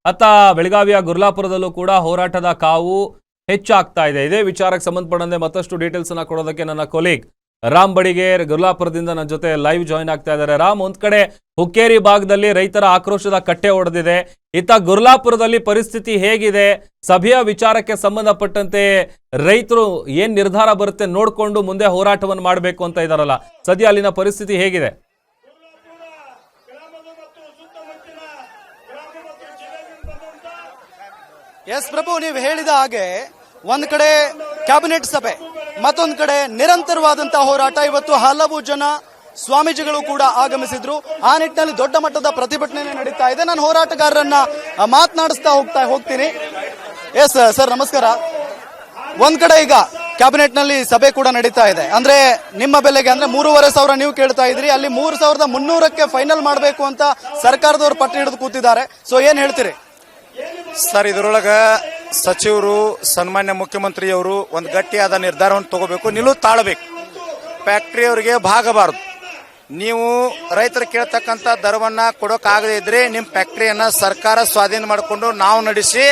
ಅತ್ತ ಬೆಳಗಾವಿಯ ಗುರ್ಲಾಪುರದಲ್ಲೂ ಕೂಡ ಹೋರಾಟದ ಕಾವು ಹೆಚ್ಚಾಗ್ತಾ ಇದೆ. ಇದೇ ವಿಚಾರಕ್ಕೆ ಸಂಬಂಧಪಟ್ಟಂತೆ ಮತ್ತಷ್ಟು ಡೀಟೇಲ್ಸ್ ಅನ್ನ ಕೊಡೋದಕ್ಕೆ ನನ್ನ ಕೊಲೀಗ್ ರಾಮ್ ಬಡಿಗೇರ್ ಗುರ್ಲಾಪುರದಿಂದ ನನ್ನ ಜೊತೆ ಲೈವ್ ಜಾಯಿನ್ ಆಗ್ತಾ ಇದ್ದಾರೆ. ರಾಮ್, ಒಂದ್ ಕಡೆ ಹುಕ್ಕೇರಿ ಭಾಗದಲ್ಲಿ ರೈತರ ಆಕ್ರೋಶದ ಕಟ್ಟೆ ಒಡೆದಿದೆ, ಇತ್ತ ಗುರ್ಲಾಪುರದಲ್ಲಿ ಪರಿಸ್ಥಿತಿ ಹೇಗಿದೆ? ಸಭೆಯ ವಿಚಾರಕ್ಕೆ ಸಂಬಂಧಪಟ್ಟಂತೆ ರೈತರು ಏನ್ ನಿರ್ಧಾರ ಬರುತ್ತೆ ನೋಡ್ಕೊಂಡು ಮುಂದೆ ಹೋರಾಟವನ್ನು ಮಾಡಬೇಕು ಅಂತ ಇದಾರಲ್ಲ, ಸದ್ಯ ಅಲ್ಲಿನ ಪರಿಸ್ಥಿತಿ ಹೇಗಿದೆ? ಎಸ್ ಪ್ರಭು, ನೀವು ಹೇಳಿದ ಹಾಗೆ ಒಂದ್ ಕಡೆ ಕ್ಯಾಬಿನೆಟ್ ಸಭೆ, ಮತ್ತೊಂದ್ ಕಡೆ ನಿರಂತರವಾದಂತಹ ಹೋರಾಟ. ಇವತ್ತು ಹಲವು ಜನ ಸ್ವಾಮೀಜಿಗಳು ಕೂಡ ಆಗಮಿಸಿದ್ರು. ಆ ನಿಟ್ಟಿನಲ್ಲಿ ದೊಡ್ಡ ಮಟ್ಟದ ಪ್ರತಿಭಟನೆ ನಡೀತಾ ಇದೆ. ನಾನು ಹೋರಾಟಗಾರರನ್ನ ಮಾತನಾಡಿಸ್ತಾ ಹೋಗ್ತೀನಿ. ಎಸ್ ಸರ್, ನಮಸ್ಕಾರ. ಒಂದ್ ಕಡೆ ಈಗ ಕ್ಯಾಬಿನೆಟ್ ನಲ್ಲಿ ಸಭೆ ಕೂಡ ನಡೀತಾ ಇದೆ. ಅಂದ್ರೆ ನಿಮ್ಮ ಬೆಲೆಗೆ ಅಂದ್ರೆ 3,500 ನೀವು ಕೇಳ್ತಾ ಇದ್ರಿ, ಅಲ್ಲಿ 3,300ಕ್ಕೆ ಫೈನಲ್ ಮಾಡಬೇಕು ಅಂತ ಸರ್ಕಾರದವರು ಪಟ್ಟು ಹಿಡಿದು ಕೂತಿದ್ದಾರೆ. ಸೊ ಏನ್ ಹೇಳ್ತೀರಿ ಸರ್? ಇದರೊಳಗ ಸಚಿವರು, ಸನ್ಮಾನ್ಯ ಮುಖ್ಯಮಂತ್ರಿಯವರು ಒಂದು ಗಟ್ಟಿಯಾದ ನಿರ್ಧಾರವನ್ನು ತಗೋಬೇಕು, ನಿಲ್ಲು ತಾಳಬೇಕು. ಫ್ಯಾಕ್ಟರಿಯವರಿಗೆ ಭಾಗಬಾರದು. ನೀವು ರೈತರು ಕೇಳ್ತಕ್ಕಂಥ ದರವನ್ನ ಕೊಡೋಕ್ಕಾಗದೇ ಇದ್ರೆ ನಿಮ್ಮ ಫ್ಯಾಕ್ಟರಿಯನ್ನ ಸರ್ಕಾರ ಸ್ವಾಧೀನ ಮಾಡಿಕೊಂಡು ನಾವು ನಡೆಸಿ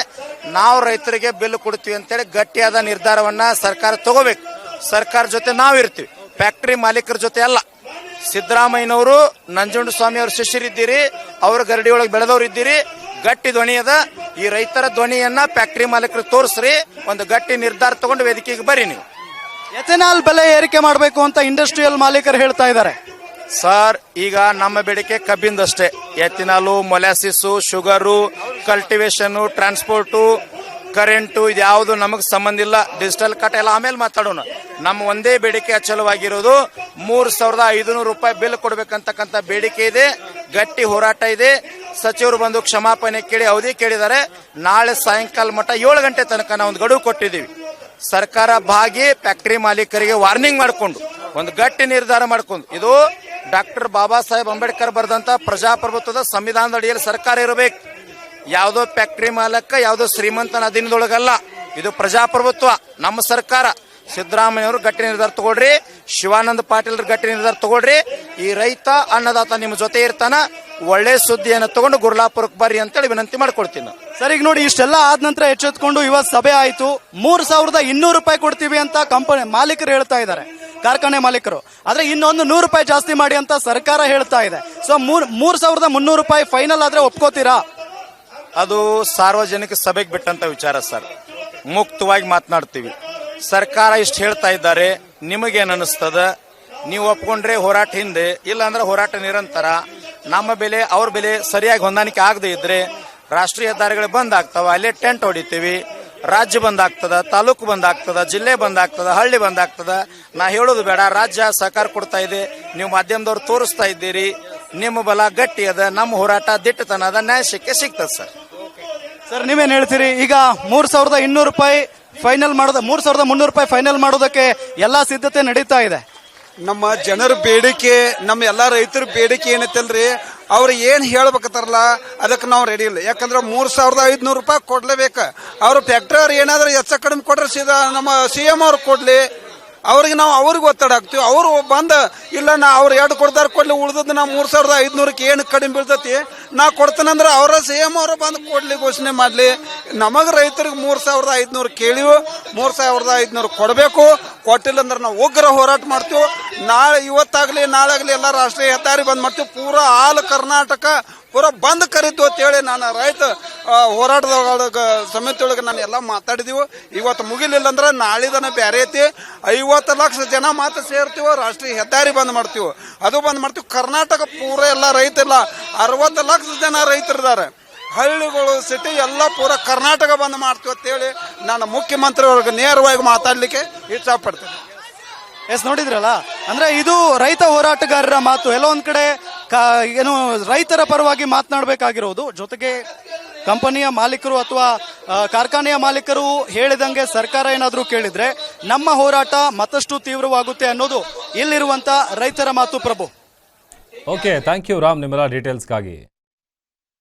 ನಾವು ರೈತರಿಗೆ ಬಿಲ್ ಕೊಡ್ತೀವಿ ಅಂತೇಳಿ ಗಟ್ಟಿಯಾದ ನಿರ್ಧಾರವನ್ನ ಸರ್ಕಾರ ತಗೋಬೇಕು. ಸರ್ಕಾರ ಜೊತೆ ನಾವು ಇರ್ತೀವಿ, ಫ್ಯಾಕ್ಟರಿ ಮಾಲೀಕರ ಜೊತೆ ಅಲ್ಲ. ಸಿದ್ದರಾಮಯ್ಯನವರು, ನಂಜುಂಡಸ್ವಾಮಿ ಅವ್ರ ಶಿಷ್ಯರಿದ್ದೀರಿ, ಅವ್ರ ಗರಡಿ ಒಳಗೆ ಬೆಳೆದವ್ರು ಇದ್ದೀರಿ. ಗಟ್ಟಿ ಧ್ವನಿ ಅದ. ಈ ರೈತರ ಧ್ವನಿಯನ್ನ ಫ್ಯಾಕ್ಟರಿ ಮಾಲೀಕರಿಗೆ ತೋರಿಸ್ರಿ, ಒಂದು ಗಟ್ಟಿ ನಿರ್ಧಾರ ತಗೊಂಡು ವೇದಿಕೆಗೆ ಬರ್ರಿ. ನೀವು ಎಥೆನಾಲ್ ಬೆಲೆ ಏರಿಕೆ ಮಾಡಬೇಕು ಅಂತ ಇಂಡಸ್ಟ್ರಿಯಲ್ ಮಾಲೀಕರು ಹೇಳ್ತಾ ಇದ್ದಾರೆ. ಸರ್, ಈಗ ನಮ್ಮ ಬೇಡಿಕೆ ಕಬ್ಬಿಂದಷ್ಟೇ. Ethanol, molasses, sugar, cultivation, transport, current ಇದ್ಯಾವುದು ನಮಗೆ ಸಂಬಂಧ ಇಲ್ಲ. ಡಿಜಿಟಲ್ ಕಟ್ ಎಲ್ಲ ಆಮೇಲೆ ಮಾತಾಡೋಣ. ನಮ್ಮ ಒಂದೇ ಬೇಡಿಕೆ ಅಚಲವಾಗಿರೋದು 3,500 ರೂಪಾಯಿ ಬಿಲ್ ಕೊಡ್ಬೇಕಂತಕ್ಕಂಥ ಬೇಡಿಕೆ ಇದೆ. ಗಟ್ಟಿ ಹೋರಾಟ ಇದೆ. ಸಚಿವರು ಬಂದು ಕ್ಷಮಾಪಣೆ ಕೇಳಿ ಅವಧಿ ಕೇಳಿದ್ದಾರೆ. ನಾಳೆ ಸಾಯಂಕಾಲ ಮಟ್ಟ 7 ಗಂಟೆ ತನಕ ನಾವು ಒಂದು ಗಡುವು ಕೊಟ್ಟಿದ್ದೀವಿ. ಸರ್ಕಾರ ಭಾಗಿ ಫ್ಯಾಕ್ಟರಿ ಮಾಲೀಕರಿಗೆ ವಾರ್ನಿಂಗ್ ಮಾಡಿಕೊಂಡು ಒಂದು ಗಟ್ಟಿ ನಿರ್ಧಾರ ಮಾಡಿಕೊಂಡು, ಇದು ಡಾಕ್ಟರ್ ಬಾಬಾ ಸಾಹೇಬ್ ಅಂಬೇಡ್ಕರ್ ಬರೆದಂತ ಪ್ರಜಾಪ್ರಭುತ್ವದ ಸಂವಿಧಾನದ ಅಡಿಯಲ್ಲಿ ಸರ್ಕಾರ ಇರಬೇಕು. ಯಾವುದೋ ಫ್ಯಾಕ್ಟರಿ ಮಾಲಕ, ಯಾವುದೋ ಶ್ರೀಮಂತನ ಅಧೀನದೊಳಗಲ್ಲ. ಇದು ಪ್ರಜಾಪ್ರಭುತ್ವ. ನಮ್ಮ ಸರ್ಕಾರ, ಸಿದ್ದರಾಮಯ್ಯ ಅವರು ಗಟ್ಟಿ ನಿರ್ಧಾರ ತಗೊಳ್ರಿ, ಶಿವಾನಂದ ಪಾಟೀಲ್ ಗಟ್ಟಿ ನಿರ್ಧಾರ ತಗೊಳ್ರಿ. ಈ ರೈತ ಅನ್ನದಾತ ನಿಮ್ಮ ಜೊತೆ ಇರ್ತಾನ. ಒಳ್ಳೆ ಸುದ್ದಿಯನ್ನು ತಗೊಂಡು ಗುರ್ಲಾಪುರಕ್ಕೆ ಬರ್ರಿ ಅಂತೇಳಿ ವಿನಂತಿ ಮಾಡ್ಕೊಳ್ತೀನಿ. ಸರ್, ಈಗ ನೋಡಿ, ಇಷ್ಟೆಲ್ಲ ಆದ ನಂತರ ಎಚ್ಚೆತ್ಕೊಂಡು ಇವತ್ತು ಸಭೆ ಆಯ್ತು. 3,200 ರೂಪಾಯಿ ಕೊಡ್ತೀವಿ ಅಂತ ಕಂಪನಿ ಮಾಲೀಕರು ಹೇಳ್ತಾ ಇದ್ದಾರೆ, ಕಾರ್ಖಾನೆ ಮಾಲೀಕರು. ಆದ್ರೆ ಇನ್ನೊಂದು 100 ರೂಪಾಯಿ ಜಾಸ್ತಿ ಮಾಡಿ ಅಂತ ಸರ್ಕಾರ ಹೇಳ್ತಾ ಇದೆ. ಸೊ 3,300 ರೂಪಾಯಿ ಫೈನಲ್ ಆದ್ರೆ ಒಪ್ಕೋತೀರಾ? ಅದು ಸಾರ್ವಜನಿಕ ಸಭೆಗೆ ಬಿಟ್ಟಂತ ವಿಚಾರ ಸರ್. ಮುಕ್ತವಾಗಿ ಮಾತನಾಡ್ತೀವಿ. ಸರ್ಕಾರ ಇಷ್ಟು ಹೇಳ್ತಾ ಇದ್ದಾರೆ, ನಿಮಗೇನು ಅನಿಸ್ತದ? ನೀವು ಒಪ್ಕೊಂಡ್ರೆ ಹೋರಾಟ ಹಿಂದೆ, ಇಲ್ಲ ಅಂದ್ರೆ ಹೋರಾಟ ನಿರಂತರ. ನಮ್ಮ ಬೆಲೆ ಅವ್ರ ಬೆಲೆ ಸರಿಯಾಗಿ ಹೊಂದಾಣಿಕೆ ಆಗದೆ ಇದ್ರೆ ರಾಷ್ಟ್ರೀಯ ಹೆದ್ದಾರಿಗಳು ಬಂದ್ ಆಗ್ತಾವ, ಅಲ್ಲೇ ಟೆಂಟ್ ಹೊಡಿತೀವಿ. ರಾಜ್ಯ ಬಂದ್ ಆಗ್ತದ, ತಾಲೂಕು ಬಂದ್ ಆಗ್ತದ, ಜಿಲ್ಲೆ ಬಂದ್ ಆಗ್ತದ, ಹಳ್ಳಿ ಬಂದ್ ಆಗ್ತದ. ನಾ ಹೇಳೋದು ಬೇಡ, ರಾಜ್ಯ ಸಹಕಾರ ಕೊಡ್ತಾ ಇದೆ, ನೀವು ಮಾಧ್ಯಮದವ್ರು ತೋರಿಸ್ತಾ ಇದ್ದೀರಿ. ನಿಮ್ಮ ಬಲ ಗಟ್ಟಿ ಅದ, ನಮ್ಮ ಹೋರಾಟ ದಿಟ್ಟತನ ಅದ, ನ್ಯಾಯ ಸಿಗ್ತದೆ ಸರ್. ಸರ್, ನೀವೇನ್ ಹೇಳ್ತೀರಿ? ಈಗ 3,200 ರೂಪಾಯಿ ಫೈನಲ್ ಮಾಡೋದು, 3,300 ರೂಪಾಯಿ ಫೈನಲ್ ಮಾಡೋದಕ್ಕೆ ಎಲ್ಲಾ ಸಿದ್ಧತೆ ನಡೀತಾ ಇದೆ. ನಮ್ಮ ಜನರ ಬೇಡಿಕೆ, ನಮ್ಮ ಎಲ್ಲಾ ರೈತರ ಬೇಡಿಕೆ ಏನೈತಲ್ರಿ, ಅವ್ರು ಏನ್ ಹೇಳ್ಬೇಕತ್ತಾರಲ್ಲ ಅದಕ್ಕೆ ನಾವು ರೆಡಿ ಇಲ್ಲ. ಯಾಕಂದ್ರೆ 3,500 ರೂಪಾಯಿ ಕೊಡ್ಲೇಬೇಕು. ಅವ್ರ ಫ್ಯಾಕ್ಟರಿ ಅವ್ರು ಏನಾದ್ರೂ ಹೆಚ್ಚ ಕಡಿಮೆ ಕೊಡ್ರೆ ಸೀದಾ ನಮ್ಮ CM ಅವ್ರು ಕೊಡ್ಲಿ, ಅವ್ರಿಗೆ ನಾವು ಅವ್ರಿಗೆ ಒತ್ತಡ ಹಾಕ್ತಿವಿ. ಅವರು ಬಂದ ಇಲ್ಲ ನಾ ಅವ್ರು 2 ಕೊಡ್ದಾರ ಕೊಡ್ಲಿ, ಉಳ್ದದ್ ನಾ 3,500ಕ್ಕೆ ಏನು ಕಡಿಮೆ ಬೀಳ್ತತಿ ನಾ ಕೊಡ್ತೇನಂದ್ರೆ ಅವರ CM ಅವರು ಬಂದು ಕೊಡ್ಲಿ, ಘೋಷಣೆ ಮಾಡ್ಲಿ. ನಮಗ ರೈತರಿಗೆ 3,500 ಕೇಳಿವು, 3,500 ಕೊಡಬೇಕು. ಕೊಟ್ಟಿಲ್ಲ ಅಂದ್ರೆ ನಾವು ಉಗ್ರ ಹೋರಾಟ ಮಾಡ್ತೀವಿ. ಇವತ್ತಾಗ್ಲಿ ನಾಳಾಗ್ಲಿ ಎಲ್ಲ ರಾಷ್ಟ್ರೀಯ ಹೆದ್ದಾರಿ ಬಂದ್ ಮಾಡ್ತೀವಿ. ಪೂರಾ ಆಲ್ ಕರ್ನಾಟಕ ಪೂರಾ ಬಂದ್ ಕರೀತು ಅಂತೇಳಿ ನಾನು ರೈತ ಹೋರಾಟದ ಸಮಿತಿ ಒಳಗೆ ನಾನು ಎಲ್ಲ ಮಾತಾಡಿದೀವಿ. ಇವತ್ತು ಮುಗಿಲಿಲ್ಲ ಅಂದ್ರೆ ನಾಳಿದನ ಬ್ಯಾರೆ ಐತಿ. 50 ಲಕ್ಷ ಜನ ಮಾತ್ರ ಸೇರ್ತೀವಿ, ರಾಷ್ಟ್ರೀಯ ಹೆದ್ದಾರಿ ಬಂದ್ ಮಾಡ್ತೀವಿ, ಅದು ಬಂದ್ ಮಾಡ್ತೀವಿ. ಕರ್ನಾಟಕ ಪೂರ ಎಲ್ಲ ರೈತ ಇಲ್ಲ, 60 ಲಕ್ಷ ಜನ ರೈತರಿದ್ದಾರೆ. ಹಳ್ಳಿಗಳು, ಸಿಟಿ ಎಲ್ಲ ಪೂರ ಕರ್ನಾಟಕ ಬಂದ್ ಮಾಡ್ತೀವಿ ಅಂತೇಳಿ ನಾನು ಮುಖ್ಯಮಂತ್ರಿ ಒಳಗೆ ನೇರವಾಗಿ ಮಾತಾಡ್ಲಿಕ್ಕೆ ಇಷ್ಟಪಡ್ತೇನೆ. ಎಸ್, ನೋಡಿದ್ರಲ್ಲ, ಅಂದ್ರೆ ಇದು ರೈತ ಹೋರಾಟಗಾರರ ಮಾತು. ಎಲ್ಲ ಒಂದ್ ಕಡೆ ಏನು ರೈತರ ಪರವಾಗಿ ಮಾತನಾಡಬೇಕಾಗಿರೋದು, ಜೊತೆಗೆ ಕಂಪನಿಯ ಮಾಲೀಕರು ಅಥವಾ ಕಾರ್ಖಾನೆಯ ಮಾಲೀಕರು ಹೇಳಿದಂಗೆ ಸರ್ಕಾರ ಏನಾದರೂ ಕೇಳಿದ್ರೆ ನಮ್ಮ ಹೋರಾಟ ಮತ್ತಷ್ಟು ತೀವ್ರವಾಗುತ್ತೆ ಅನ್ನೋದು ಇಲ್ಲಿರುವಂತ ರೈತರ ಮಾತು. ಪ್ರಭು, ಓಕೆ, ಥ್ಯಾಂಕ್ ಯು ರಾಮ್, ನಿಮ್ಮೆಲ್ಲ ಡೀಟೇಲ್ಸ್ಗಾಗಿ.